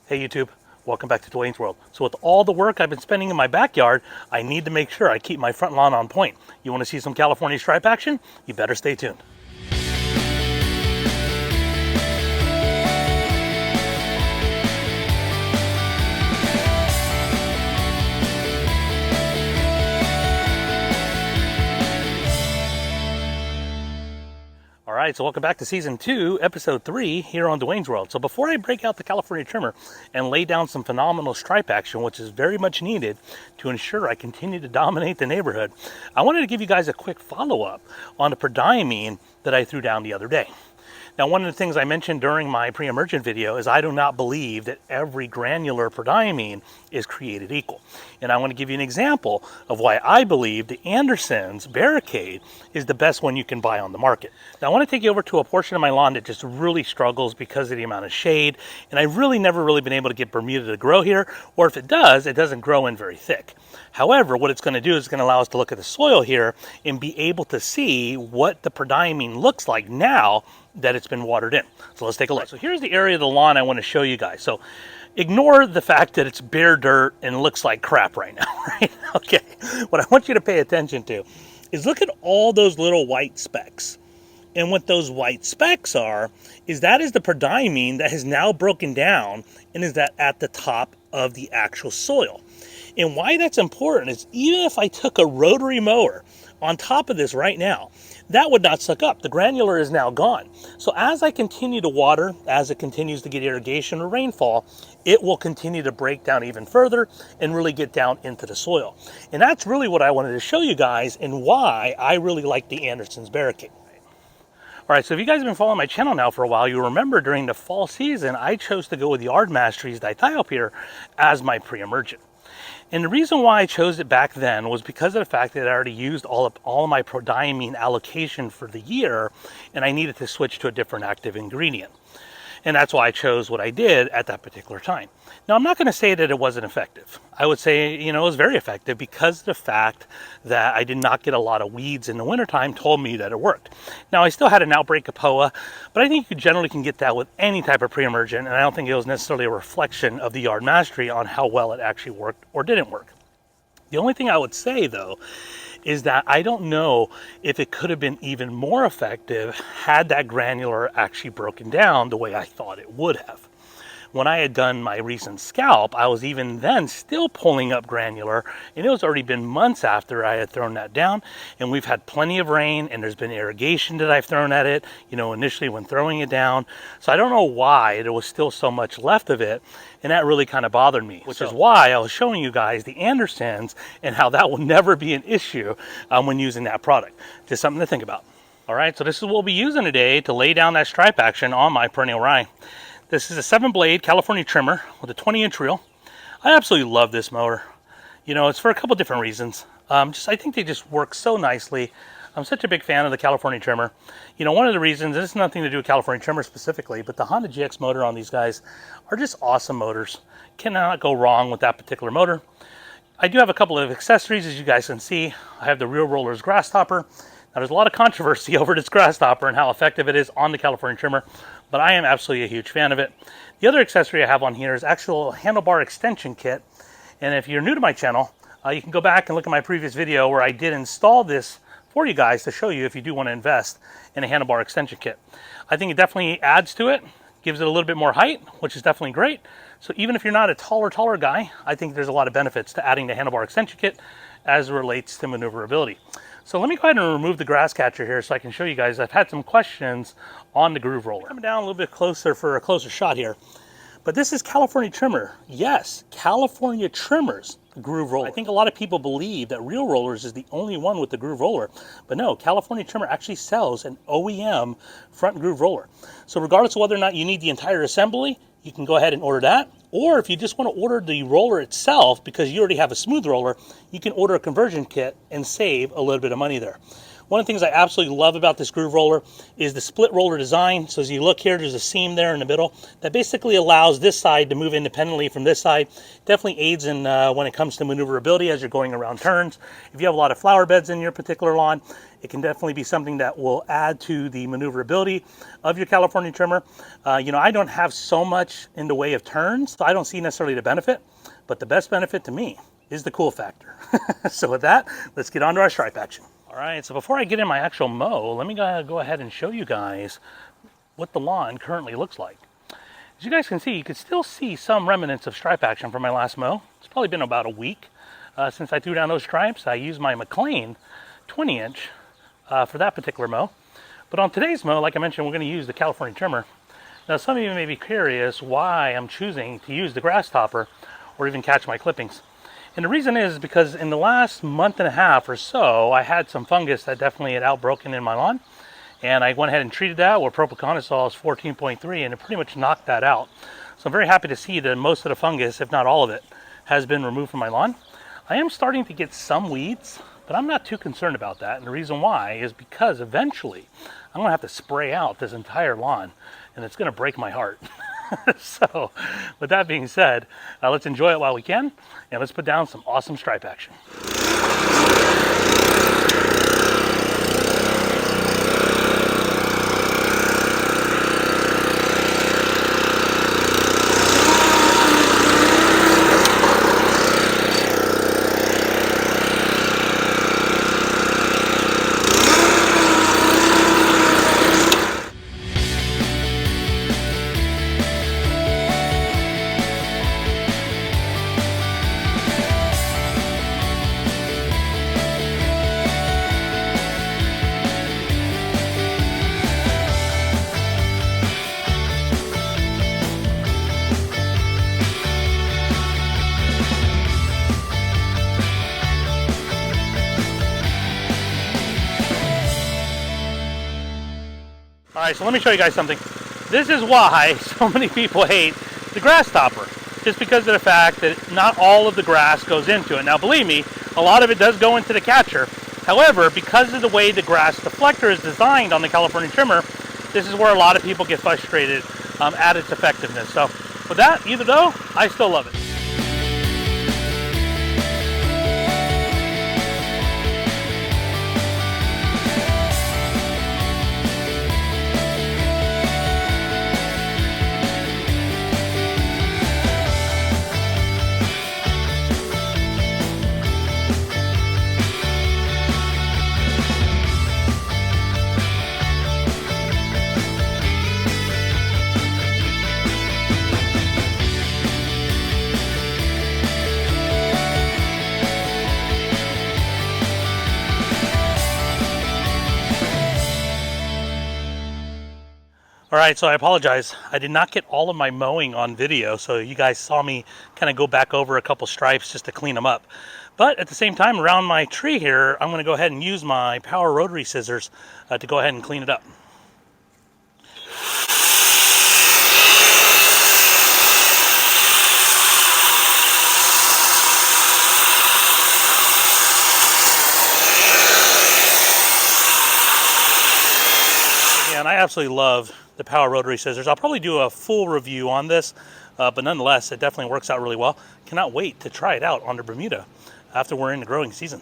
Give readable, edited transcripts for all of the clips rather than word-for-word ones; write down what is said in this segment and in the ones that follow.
Hey YouTube, welcome back to Dwayne's World. So with all the work I've been spending in my backyard, I need to make sure I keep my front lawn on point. You want to see some California stripe action? You better stay tuned. Alright, so welcome back to Season 2, Episode 3 here on Dwayne's World. So before I break out the California trimmer and lay down some phenomenal stripe action, which is very much needed to ensure I continue to dominate the neighborhood, I wanted to give you guys a quick follow-up on the Preemergent that I threw down the other day. Now, one of the things I mentioned during my Pre-emergent video is I do not believe that every granular Preemergent is created equal. And I want to give you an example of why I believe the Anderson's Barricade is the best one you can buy on the market. Now, I want to take you over to a portion of my lawn that just really struggles because of the amount of shade. And I've really never been able to get Bermuda to grow here. Or if it does, it doesn't grow in very thick. However, what it's going to do is it's going to allow us to look at the soil here and be able to see what the Preemergent looks like now that it's been watered in. So let's take a look. So here's the area of the lawn I want to show you guys. So ignore the fact that it's bare dirt and looks like crap right now, right? Okay, what I want you to pay attention to is look at all those little white specks. And what those white specks are, is that is the Preemergent that has now broken down and is that at the top of the actual soil. And why that's important is even if I took a rotary mower on top of this right now, that would not suck up. The granular is now gone. So as I continue to water, as it continues to get irrigation or rainfall, it will continue to break down even further and really get down into the soil. And that's really what I wanted to show you guys and why I really like the Anderson's Barricade. All right, so if you guys have been following my channel now for a while, you remember during the fall season, I chose to go with the Yard Mastery's Dithiopyr as my pre-emergent. And the reason why I chose it back then was because of the fact that I already used all of my Preemergent allocation for the year, and I needed to switch to a different active ingredient. And that's why I chose what I did at that particular time. Now, I'm not going to say that it wasn't effective. I would say, it was very effective because the fact that I did not get a lot of weeds in the wintertime told me that it worked. Now, I still had an outbreak of POA, but I think you generally can get that with any type of pre-emergent, and I don't think it was necessarily a reflection of the Yard Mastery on how well it actually worked or didn't work. The only thing I would say, though, is that I don't know if it could have been even more effective had that granular actually broken down the way I thought it would have. When I had done my recent scalp, I was even then still pulling up granular, and it was already been months after I had thrown that down, and we've had plenty of rain, and there's been irrigation that I've thrown at it, initially when throwing it down. So I don't know why there was still so much left of it, and that really kind of bothered me, which is why I was showing you guys the Anderson's and how that will never be an issue when using that product. Just something to think about. All right, so this is what we'll be using today to lay down that stripe action on my Perennial Rye. This is a 7-blade California trimmer with a 20-inch reel. I absolutely love this mower. It's for a couple different reasons. I think they just work so nicely. I'm such a big fan of the California trimmer. One of the reasons, this has nothing to do with California trimmer specifically, but the Honda GX motor on these guys are just awesome motors. Cannot go wrong with that particular motor. I do have a couple of accessories, as you guys can see. I have the Real Rollers grass topper. Now, there's a lot of controversy over this grass topper and how effective it is on the California trimmer, but I am absolutely a huge fan of it. The other accessory I have on here is actual handlebar extension kit. And if you're new to my channel, you can go back and look at my previous video where I did install this for you guys to show you if you do want to invest in a handlebar extension kit. I think it definitely adds to it, gives it a little bit more height, which is definitely great. So even if you're not a taller guy, I think there's a lot of benefits to adding the handlebar extension kit as it relates to maneuverability. So let me go ahead and remove the grass catcher here so I can show you guys. I've had some questions on the groove roller. Coming down a little bit closer for a closer shot here. But this is California trimmer. Yes, California trimmers groove roller. I think a lot of people believe that Real Rollers is the only one with the groove roller. But no, California trimmer actually sells an OEM front groove roller. So regardless of whether or not you need the entire assembly, you can go ahead and order that. Or if you just want to order the roller itself because you already have a smooth roller, you can order a conversion kit and save a little bit of money there. One of the things I absolutely love about this groove roller is the split roller design. So as you look here, there's a seam there in the middle that basically allows this side to move independently from this side. Definitely aids in when it comes to maneuverability as you're going around turns. If you have a lot of flower beds in your particular lawn, it can definitely be something that will add to the maneuverability of your California trimmer. You know, I don't have so much in the way of turns, so I don't see necessarily the benefit, but the best benefit to me is the cool factor. So with that, let's get on to our stripe action. All right, so before I get in my actual mow, let me go ahead and show you guys what the lawn currently looks like. As you guys can see, you can still see some remnants of stripe action from my last mow. It's probably been about a week since I threw down those stripes. I used my McLean 20-inch for that particular mow. But on today's mow, like I mentioned, we're going to use the California trimmer. Now, some of you may be curious why I'm choosing to use the grass topper or even catch my clippings. And the reason is because in the last month and a half or so, I had some fungus that definitely had outbroken in my lawn. And I went ahead and treated that with propoconazole 14.3, and it pretty much knocked that out. So I'm very happy to see that most of the fungus, if not all of it, has been removed from my lawn. I am starting to get some weeds, but I'm not too concerned about that. And the reason why is because eventually I'm going to have to spray out this entire lawn, and it's going to break my heart. So with that being said, let's enjoy it while we can, and let's put down some awesome stripe action. All right, so let me show you guys something. This is why so many people hate the grass topper, just because of the fact that not all of the grass goes into it. Now, believe me, a lot of it does go into the catcher. However, because of the way the grass deflector is designed on the California trimmer, this is where a lot of people get frustrated at its effectiveness. So with that, either though, I still love it. All right, so I apologize. I did not get all of my mowing on video, so you guys saw me kind of go back over a couple stripes just to clean them up. But at the same time, around my tree here, I'm going to go ahead and use my Powered Rotary scissors to go ahead and clean it up. And I absolutely love the Powered Rotary scissors. I'll probably do a full review on this, but nonetheless, it definitely works out really well. Cannot wait to try it out on the Bermuda after we're in the growing season.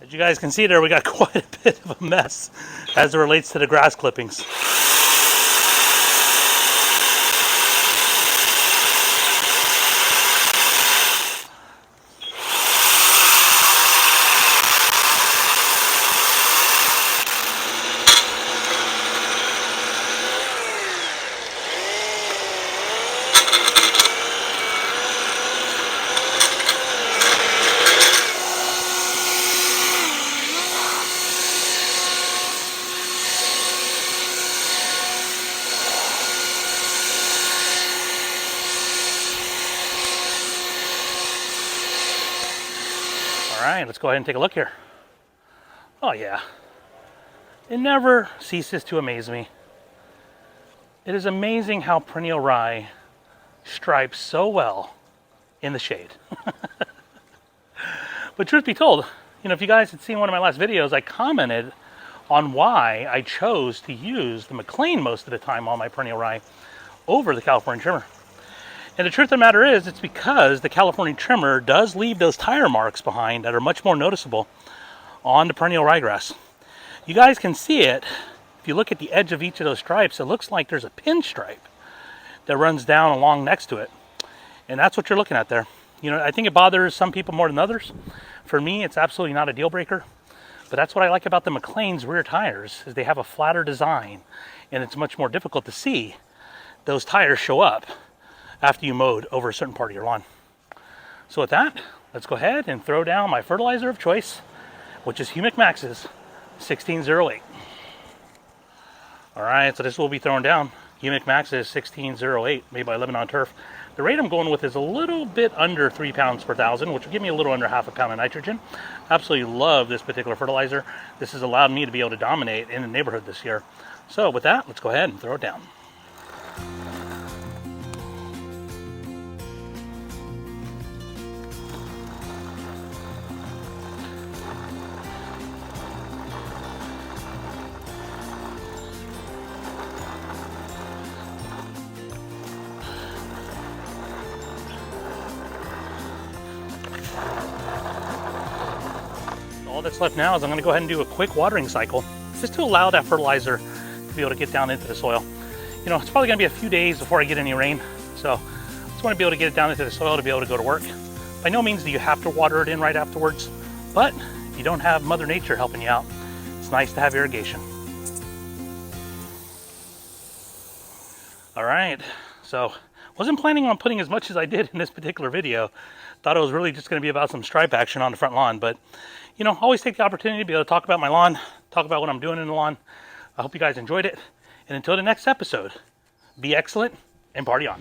As you guys can see there, we got quite a bit of a mess as it relates to the grass clippings. right, let's go ahead and take a look here. Oh yeah, it never ceases to amaze me. It is amazing how Perennial Rye stripes so well in the shade. But truth be told, you know, if you guys had seen one of my last videos, I commented on why I chose to use the McLean most of the time on my Perennial Rye over the California trimmer. And the truth of the matter is, it's because the California trimmer does leave those tire marks behind that are much more noticeable on the Perennial Ryegrass. You guys can see it. If you look at the edge of each of those stripes, it looks like there's a pinstripe that runs down along next to it. And that's what you're looking at there. You know, I think it bothers some people more than others. For me, it's absolutely not a deal breaker. But that's what I like about the McLean's rear tires, is they have a flatter design, and it's much more difficult to see those tires show up after you mowed over a certain part of your lawn. So with that, let's go ahead and throw down my fertilizer of choice, which is humicmax's 1608. All right, so this will be thrown down. humicmax's 1608, made by Lebanon Turf. The rate I'm going with is a little bit under 3 pounds per thousand, which will give me a little under half a pound of nitrogen. Absolutely love this particular fertilizer. This has allowed me to be able to dominate in the neighborhood this year. So with that, let's go ahead and throw it down. All that's left now is I'm going to go ahead and do a quick watering cycle, just to allow that fertilizer to be able to get down into the soil. You know, it's probably going to be a few days before I get any rain, so I just want to be able to get it down into the soil to be able to go to work. By no means do you have to water it in right afterwards, but if you don't have Mother Nature helping you out, it's nice to have irrigation. All right, so wasn't planning on putting as much as I did in this particular video. Thought it was really just going to be about some stripe action on the front lawn, but you know, always take the opportunity to be able to talk about my lawn, talk about what I'm doing in the lawn. I hope you guys enjoyed it, and until the next episode, be excellent and party on.